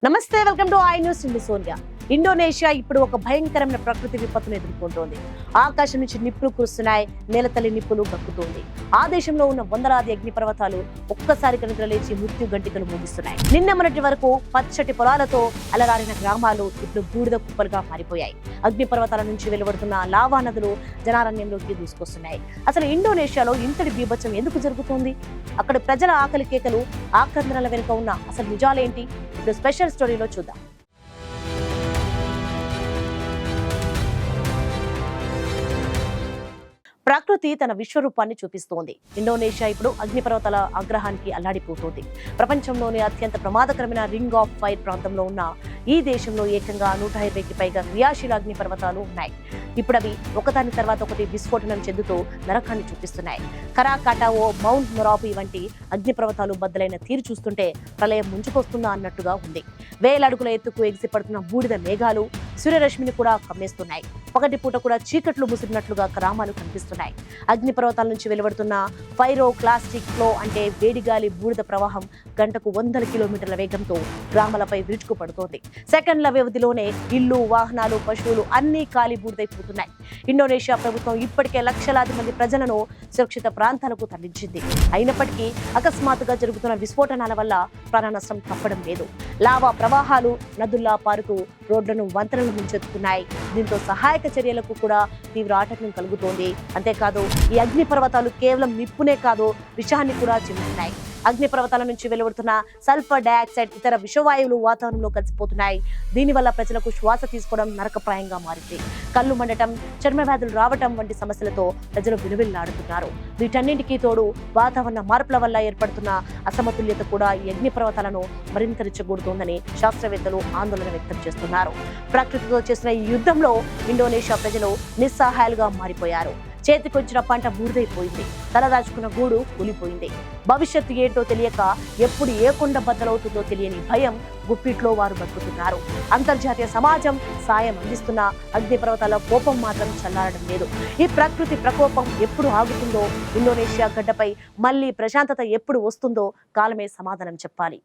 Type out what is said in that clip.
నమస్తే, welcome to I news. Sonia. Indonesia ఇప్పుడు ఒక భయంకరమైన ప్రకృతి విపత్తును ఎదుర్కొంటోంది. ఆకాశం నుంచి నిప్పులు కురుస్తున్నాయి, నేలతల్లి నిప్పులు గక్కుతోంది. ఆ దేశంలో ఉన్న వందలాది అగ్నిపర్వతాలు ఒక్కసారిగా నిద్రలేచి మృత్యు గంటికలు మోగిస్తున్నాయి. నిన్న మొన్నటి వరకు పచ్చటి పొలాలతో అలరారిన గ్రామాలు ఇప్పుడు బూడిద కుప్పలుగా మారిపోయాయి. అగ్నిపర్వతాల నుంచి వెలువడుతున్న లావా నదులు జనారణ్యంలోకి దూసుకొస్తున్నాయి. అసలు ఇండోనేషియాలో ఇంతటి బీభత్సం ఎందుకు జరుగుతోంది? అక్కడ ప్రజల ఆకలి కేకలు, ఆక్రందనల వెనుక ఉన్న అసలు నిజాలేంటి? ఇప్పుడు స్పెషల్ స్టోరీలో చూద్దాం. ప్రకృతి తన విశ్వరూపాన్ని చూపిస్తోంది. ఇండోనేషియా ఇప్పుడు అగ్నిపర్వతాల ఆగ్రహానికి అల్లాడిపోతోంది. ప్రపంచంలోనే అత్యంత ప్రమాదకరమైన రింగ్ ఆఫ్ ఫైర్ ప్రాంతంలో ఉన్న ఈ దేశంలో ఏకంగా 150కి పైగా క్రియాశీల అగ్నిపర్వతాలు ఉన్నాయి. ఇప్పుడు అవి ఒకదాని తర్వాత ఒకటి విస్ఫోటనం చెందుతూ నరకాన్ని చూపిస్తున్నాయి. కరాకాటావో, మౌంట్ మొరాపి వంటి అగ్నిపర్వతాలు బద్దలైన తీరు చూస్తుంటే ప్రళయం ముంచుకొస్తుందా అన్నట్టుగా ఉంది. వేలడుగుల ఎత్తుకు ఎగిసిపడుతున్న బూడిద మేఘాలు సూర్యరశ్మిని కూడా కమ్మేస్తున్నాయి. పగటిపూట కూడా చీకట్లు ముసిరినట్లుగా గ్రామాలు కనిపిస్తున్నాయి. అగ్నిపర్వతాల నుంచి వెలువడుతున్న పైరో క్లాస్టిక్ ఫ్లో అంటే వేడిగాలి బూడిద ప్రవాహం గంటకు 100 కిలోమీటర్ల వేగంతో గ్రామాలపై విరుచుకు పడుతోంది. సెకండ్ల వ్యవధిలోనే ఇల్లు, వాహనాలు, పశువులు అన్నీ కాలి బూడిదైపోతున్నాయి. ఇండోనేషియా ప్రభుత్వం ఇప్పటికే లక్షలాది మంది ప్రజలను సురక్షిత ప్రాంతాలకు తరలించింది. అయినప్పటికీ అకస్మాత్తుగా జరుగుతున్న విస్ఫోటనాల వల్ల ప్రాణ నష్టం తప్పడం లేదు. లావా ప్రవాహాలు నదుల్లా పారుతూ రోడ్లను, వంతెనలు ముంచెత్తుతున్నాయి. దీంతో సహాయక చర్యలకు కూడా తీవ్ర ఆటంకం కలుగుతోంది. అంతేకాదు, ఈ అగ్ని పర్వతాలు కేవలం నిప్పునే కాదు, విషాన్ని కూడా చిమ్ముతున్నాయి. అగ్నిపర్వతాల నుంచి వెలువడుతున్న సల్ఫర్ డయాక్సైడ్, ఇతర విషవాయువులు వాతావరణంలో కలిసిపోతున్నాయి. దీనివల్ల ప్రజలకు శ్వాస తీసుకోవడం నరకప్రాయంగా మారింది. కళ్ళు మండటం, చర్మ వ్యాధులు రావటం వంటి సమస్యలతో ప్రజలు విలువిల్లాడుతున్నారు. వీటన్నింటికీ తోడు వాతావరణ మార్పుల వల్ల ఏర్పడుతున్న అసమతుల్యత కూడా ఈ అగ్నిపర్వతాలను మరింత రెచ్చగొడుతోందని శాస్త్రవేత్తలు ఆందోళన వ్యక్తం చేస్తున్నారు. ప్రకృతితో చేసిన ఈ యుద్ధంలో ఇండోనేషియా ప్రజలు నిస్సహాయాలుగా మారిపోయారు. చేతికొచ్చిన పంట బూడిదైపోయింది, తలదాచుకున్న గూడు కూలిపోయింది. భవిష్యత్తు ఏంటో తెలియక ఎప్పుడు ఏ కొండ బద్దలవుతుందో తెలియని భయం గుప్పిట్లో వారు బతుకుతున్నారు. అంతర్జాతీయ సమాజం సాయం అందిస్తున్న అగ్నిపర్వతాల కోపం మాత్రం చల్లారడం లేదు. ఈ ప్రకృతి ప్రకోపం ఎప్పుడు ఆగుతుందో, ఇండోనేషియా గడ్డపై మళ్ళీ ప్రశాంతత ఎప్పుడు వస్తుందో కాలమే సమాధానం చెప్పాలి.